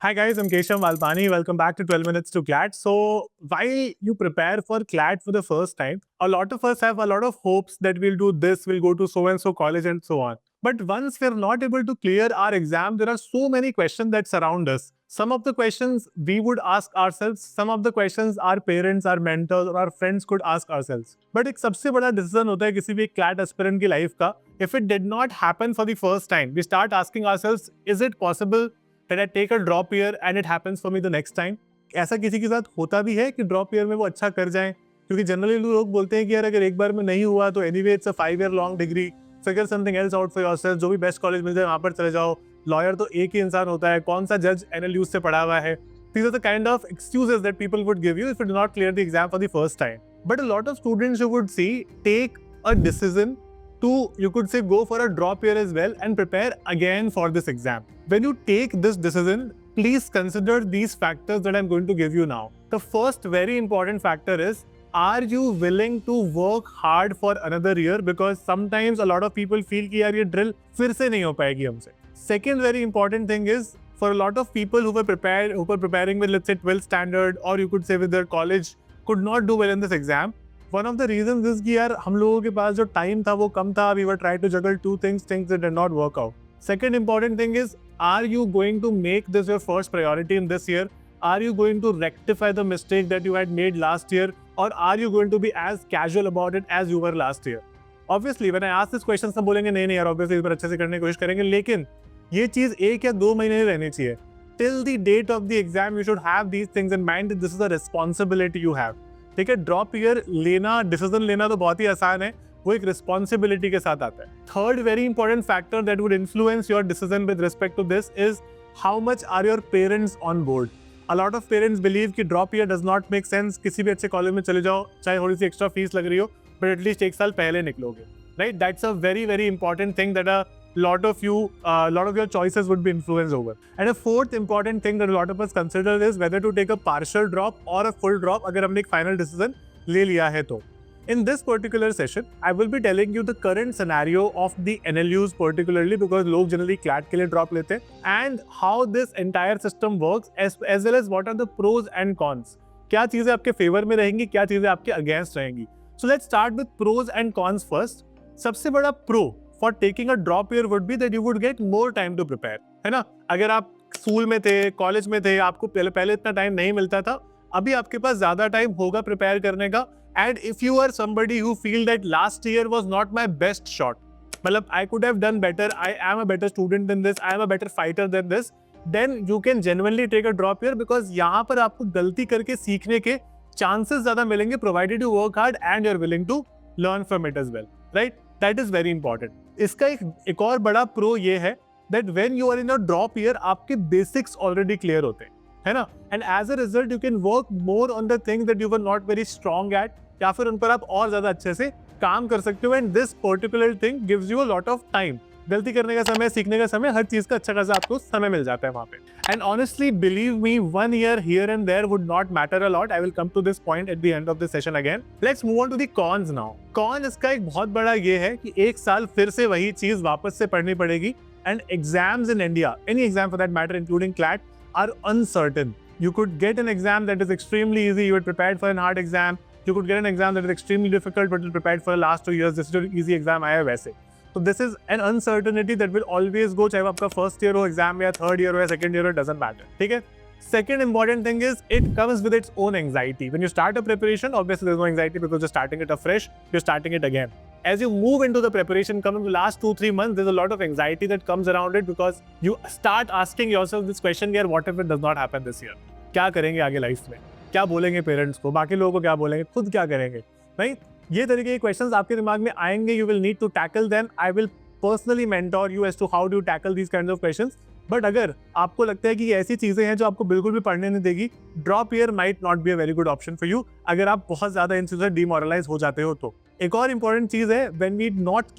Hi guys, I'm Keshav Malpani. Welcome back to 12 Minutes to CLAT. So, while you prepare for CLAT for the first time, a lot of us have a lot of hopes that we'll do this, we'll go to so and so college and so on. But once we're not able to clear our exam, there are so many questions that surround us. Some of the questions we would ask ourselves, some of the questions our parents, our mentors, or our friends could ask ourselves. But एक सबसे बड़ा decision होता है किसी भी CLAT aspirant की life का. If it did not happen for the first time, we start asking ourselves, is it possible that I take a drop year and it happens for me the next time? ऐसा किसी के साथ होता भी है कि drop year में वो अच्छा कर जाएं? क्योंकि जनरली लोग बोलते हैं कि यार अगर एक बार में नहीं हुआ तो anyway it's a 5 year long degree, figure something else out for yourself, जो भी बेस्ट कॉलेज मिल जाए वहां पर चले जाओ, लॉयर तो एक ही इंसान होता है, कौन सा जज एनएलयू से पढ़ा हुआ है? These are the kind of excuses that people would give you if you do not clear the exam for the first time. But a lot of students you would see take a decision to, you could say, go for a drop year as well and prepare again for this exam. When you take this decision, please consider these factors that I'm going to give you now. The first very important factor is, are you willing to work hard for another year? Because sometimes a lot of people feel कि यार ये drill फिर से नहीं हो पाएगी हमसे. Second very important thing is, for a lot of people who were preparing with, let's say, 12th standard, or you could say with their college, could not do well in this exam. One of the reasons is कि यार हम लोगों के पास जो time था वो कम था. We were trying to juggle two things that did not work out. Second important thing is, are you going to make this your first priority in this year? Are you going to rectify the mistake that you had made last year? Or are you going to be as casual about it as you were last year? Obviously, when I ask this question, सब बोलेंगे नहीं नहीं यार, obviously इस बार अच्छे से करने की कोशिश करेंगे, लेकिन ये चीज 1 या 2 महीने रहनी चाहिए. Till the date of the exam, you should have these things in mind that this is a responsibility you have. ठीक है, ड्रॉप ईयर लेना, डिसीजन लेना तो बहुत ही आसान है, वो एक रिस्पॉन्सिबिलिटी के साथ आता है. Third very important factor that would influence your decision with respect to this is how much are your parents on board. A lot of parents believe कि drop year does not make sense, किसी भी अच्छे college में चले जाओ, चाहे थोड़ी सी extra fees लग रही हो, बट एटलीस्ट 1 साल पहले निकलोगे, right? That's a very very important thing that a lot of your choices would be influenced over. And a fourth important thing that a lot of us consider is whether to take a partial drop or a full drop अगर हमने एक final decision ले लिया है तो. In this particular session, I will be telling you the current scenario of the NLUs particularly, because लोग generally CLAT के लिए drop लेते हैं, and how this entire system works, as well as what are the pros and cons. क्या चीजें आपके favour में रहेंगी, क्या चीजें आपके अगेंस्ट रहेंगी. So let's start with pros and cons first. सबसे बड़ा pro for taking a drop year would be that you would get more time to prepare, है ना? अगर आप स्कूल में थे, कॉलेज में थे, आपको पहले इतना टाइम नहीं मिलता था, अभी आपके पास ज्यादा टाइम होगा प्रिपेयर करने का. And if you are somebody who feel that last year was not my best shot, मतलब I could have done better, I am a better student than this, I am a better fighter than this, then you can genuinely take a drop year, because यहाँ पर आपको गलती करके सीखने के chances ज्यादा मिलेंगे, provided you work hard and you're willing to learn from it as well, right? That is very important. इसका एक और बड़ा प्रो ये है that when you are in a drop year, आपके बेसिक्स ऑलरेडी क्लियर होते हैं, है ना? And as a result you can work more on the things that you were not very strong at, या फिर उन पर आप और ज्यादा अच्छे से काम कर सकते हो. And this particular thing gives you a lot of time. गलती करने का समय, सीखने का समय, हर चीज का अच्छा खासा आपको समय मिल जाता है वहां पे. And honestly believe me, 1 year here and there would not matter a lot. I will come to this point at the end of this session again. Let's move on to the cons now. Con इसका एक बहुत बड़ा ये है कि 1 साल फिर से वही चीज वापस से पढ़नी पड़ेगी. And exams in India, any exam for that matter, including CLAT, are uncertain. You could get an exam that is extremely easy, you were prepared for an hard exam. You could get an exam that is extremely difficult, but you prepared for the last 2 years. This is an easy exam आया वैसे. So this is an uncertainty that will always go, चाहे वो आपका first year हो exam या third year हो या second year हो, it doesn't matter. ठीक है? Second important thing is, it comes with its own anxiety. When you start a preparation, obviously there's no anxiety because you're starting it afresh, you're starting it again. As you move into the preparation, come in the last 2-3 months, there's a lot of anxiety that comes around it, because you start asking yourself this question, यार what if it does not happen this year? क्या करेंगे आगे life में? क्या बोलेंगे parents को, बाकी लोगों को क्या बोलेंगे, खुद क्या करेंगे, नहीं? ये तरीके के क्वेश्चंस आपके दिमाग में आएंगे. You will need to tackle them. I will personally mentor you as to how do tackle these kinds of questions. But अगर आपको लगता है कि ये ऐसी चीजें हैं जो आपको बिल्कुल भी पढ़ने नहीं देगी, drop year might not be a very good option for you, अगर आप बहुत ज्यादा इन चीजों से डिमोरलाइज हो जाते हो तो. एक और इंपॉर्टेंट चीज है, when we do not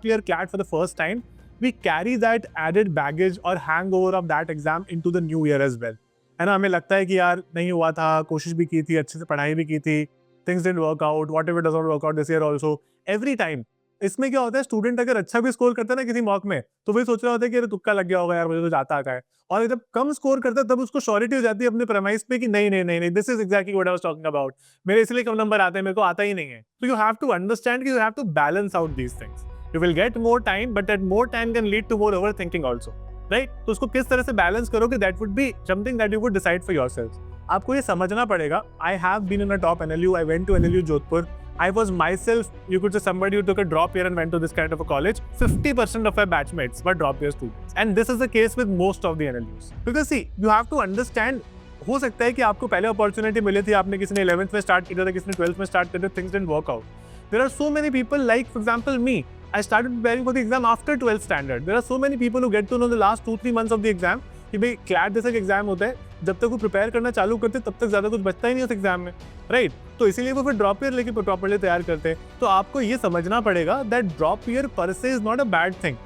clear CLAT for the first time, we carry that added baggage or hangover of that exam into the new year as well. है ना? हमें लगता है कि यार नहीं हुआ था, कोशिश भी की थी, अच्छे से पढ़ाई भी की थी, things didn't work out, whatever does not work out this year also. Every time इसमें क्या होता है, स्टूडेंट अगर अच्छा भी स्कोर करता है ना किसी मॉक में, तो वही सोच रहा होता है कि अरे तुक्का लग गया होगा यार, मुझे तो जाता आता है। और जब कम स्कोर करता है तब उसको श्योरिटी हो जाती है अपने प्रेमाइस पे कि नहीं नहीं नहीं नहीं, this is exactly what I was talking about, मेरे इसलिए कम नंबर आते हैं, मेरे को आता ही नहीं है। तो यू हैव टू अंडरस्टैंड कि you have to balance out these things. You will get more time, but that more time can lead to more over thinking also, right? तो उसको किस तरह से बैलेंस करोगे, that would be something that you would decide for yourself. आपको ये समझना पड़ेगा, I have been in a top NLU, I went to NLU Jodhpur, I was myself, you could say somebody who took a drop year and went to this kind of a college. 50% of my batchmates were drop year students. And this is the case with most of the NLUs. Because see, you have to understand, हो सकता है कि आपको पहले opportunity मिली थी, आपने किसी ने 11th में स्टार्ट किया था, किसी ने 12th में स्टार्ट किया था, things didn't work out. There are so many people, like for example me, I started preparing for the exam after 12th standard. There are so many people who get to know the last 2-3 months of the exam कि भाई CLAT जैसा exam होता है, जब तक वो prepare करना चालू करते तब तक ज्यादा कुछ बचता ही नहीं उस एग्जाम में, राइट? तो इसीलिए वो फिर ड्रॉप ईयर लेके प्रॉपर्ली तैयार करते हैं। तो आपको ये समझना पड़ेगा that drop year per se is not a bad thing.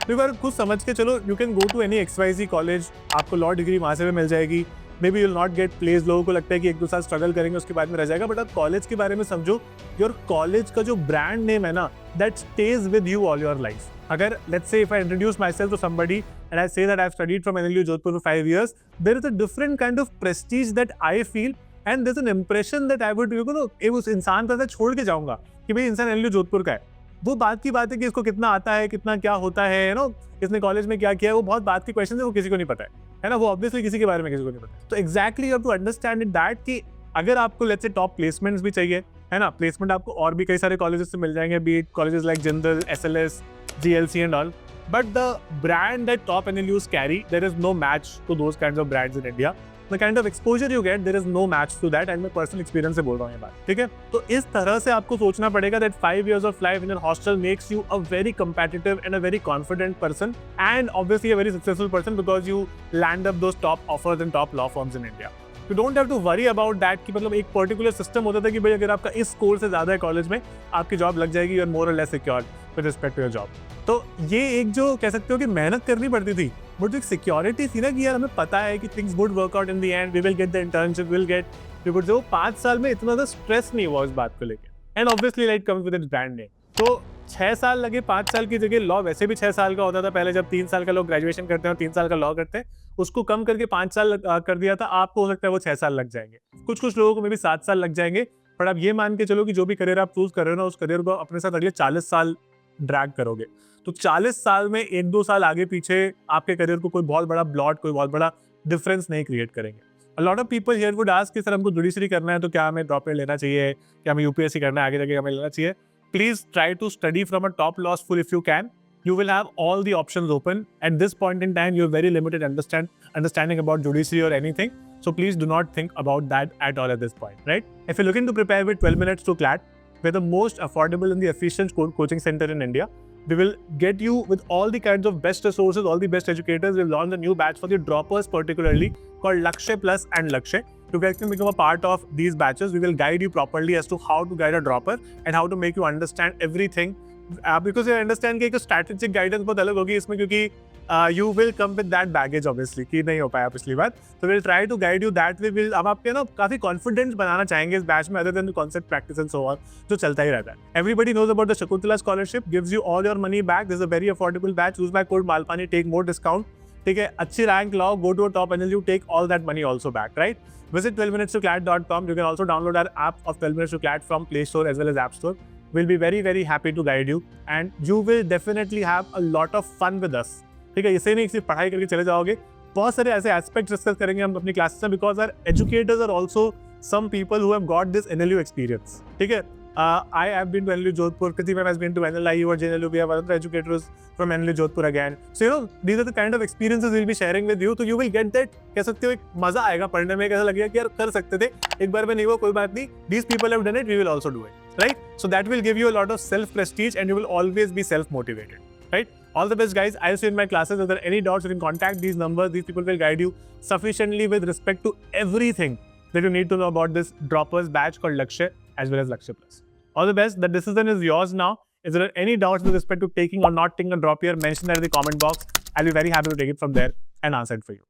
अगर खुद समझ के चलो, you can go to any XYZ college, आपको लॉ डिग्री वहाँ से भी मिल जाएगी, maybe you will not get place, लोगों को लगता है कि 1-2 साल स्ट्रगल करेंगे उसके बाद में रह जाएगा, बट आप कॉलेज के बारे में समझो, योर कॉलेज का जो ब्रांड नेम है ना, that stays with you all your life. अगर let's say if I introduce myself to somebody and I say that I have studied from NLU Jodhpur for 5 years, there is a different kind of prestige that I feel and there is an impression that I would, you know, उस इंसान पर छोड़ के जाऊंगा कि भाई इंसान NLU Jodhpur का है। वो बात की बात है कि इसको कितना आता है, कितना क्या होता है, यू नो, इसने कॉलेज में क्या किया है, वो बहुत बात की क्वेश्चन है, वो किसी को नहीं पता है ना, वो ऑब्वियसली किसी के बारे में किसी को नहीं पता। तो exactly you have to understand it that कि अगर आपको लेट्स से टॉप प्लेसमेंट्स भी चाहिए, है ना, प्लेसमेंट आपको और भी कई सारे कॉलेजेस से मिल जाएंगे, B it colleges like Jindal, SLS, GLC and all, but the brand that top NLUs carry, there is no match to those kinds of brands in India. The kind of exposure you get, there is no match to that, and मैं personal experience से बोल रहा हूँ ये बात, ठीक है? तो इस तरह से आपको सोचना पड़ेगा that 5 years of life in a hostel makes you a very competitive and a very confident person, and obviously a very successful person because you land up those top offers and top law firms in India. You don't have to worry about that कि मतलब एक particular system होता था कि भाई अगर आपका इस स्कोर से ज्यादा है कॉलेज में, आपकी जॉब लग जाएगी, यू आर मोर और less secure with respect to your job. तो ये एक जो कह सकते हो कि मेहनत करनी पड़ती थी, बट जो एक सिक्योरिटी थी ना कि यार हमें पता है कि things would work out in the end, we will get the internship, will get reward, जो 5 साल में इतना ज़्यादा स्ट्रेस नहीं हुआ उस बात को लेकर। And obviously light comes with its brand name. तो 6 साल लगे 5 साल की जगह, लॉ वैसे भी 6 साल का होता था पहले, जब 3 साल का लोग ग्रेजुएशन करते हैं और 3 साल का लॉ करते हैं, उसको कम करके 5 साल कर दिया था। आपको हो सकता है वो 6 साल लग जाएंगे, कुछ लोगों को मे भी 7 साल लग जाएंगे, पर आप ये मान के चलो कि जो भी करियर आप चूज कर रहे हो ना, उस करियर को अपने साथ अगले 40 साल ड्रैग करोगे। तो 40 साल में 1-2 साल आगे पीछे आपके करियर को कोई बहुत बड़ा ब्लॉट, कोई बहुत बड़ा डिफरेंस नहीं क्रिएट करेंगे। A lot of people here would ask कि सर हमको जुडिशरी करना है तो क्या हमें ड्रॉप लेना चाहिए, क्या हमें UPSC करना है, आगे जाके हमें लेना चाहिए? Please try to study from a top law school if you can. You will have all the options open. At this point in time, you have very limited understanding about judiciary or anything. So please do not think about that at all at this point, right? If you're looking to prepare with 12 minutes to CLAT, we're the most affordable and the efficient coaching center in India. We will get you with all the kinds of best resources, all the best educators. We've launched a new batch for the droppers particularly called Lakshay Plus and Lakshay. To get to become a part of these batches, we will guide you properly as to how to guide a dropper and how to make you understand everything. Because you understand कि एक strategic guidance बहुत अलग होगी इसमें, क्योंकि you will come with that baggage obviously कि नहीं हो पाया पिछली बार. So we'll try to guide you that way. हम आपके ना काफी confidence बनाना चाहेंगे इस batch में, other than the concept practice and so on, जो चलता ही रहता है. Everybody knows about the Shakuntala scholarship, gives you all your money back. This is a very affordable batch. Use my code Malpani, take more discount. ठीक है, अच्छी rank लाओ, go to a top NLU, take all that money also back, right? Visit 12minutes2clat.com. You can also download our app of 12 Minutes to Clat from Play Store as well as App Store. We'll be very, very happy to guide you, and you will definitely have a lot of fun with us. ठीक है, इसे नहीं सिर्फ पढ़ाई करके चले जाओगे, बहुत सारे ऐसे एस्पेक्ट्स डिस्कस करेंगे हम अपनी क्लासेस में, because our educators are also some people who have got this NLU experience. ठीक है, I have been to NLU Jodhpur, Kriti ma'am has been to NLIU or JNLU, we have other educators from NLU Jodhpur again. So you know, these are the kind of experiences we'll be sharing with you. तो you will get that, कह सकते हो एक मजा आएगा पढ़ने में, कैसा लगेगा कि यार कर सकते थे, एक बार में नहीं हुआ कोई बात नहीं, these people have done it, we will also do it, right? So that will give you a lot of self prestige and you will always be self motivated, right? All the best guys. I'll see you in my classes. If there are any doubts, you can contact these numbers. These people will guide you sufficiently with respect to everything that you need to know about this droppers batch called Lakshay as well as Lakshay Plus. All the best. The decision is yours now. If there are any doubts with respect to taking or not taking a drop here, mention that in the comment box. I'll be very happy to take it from there and answer it for you.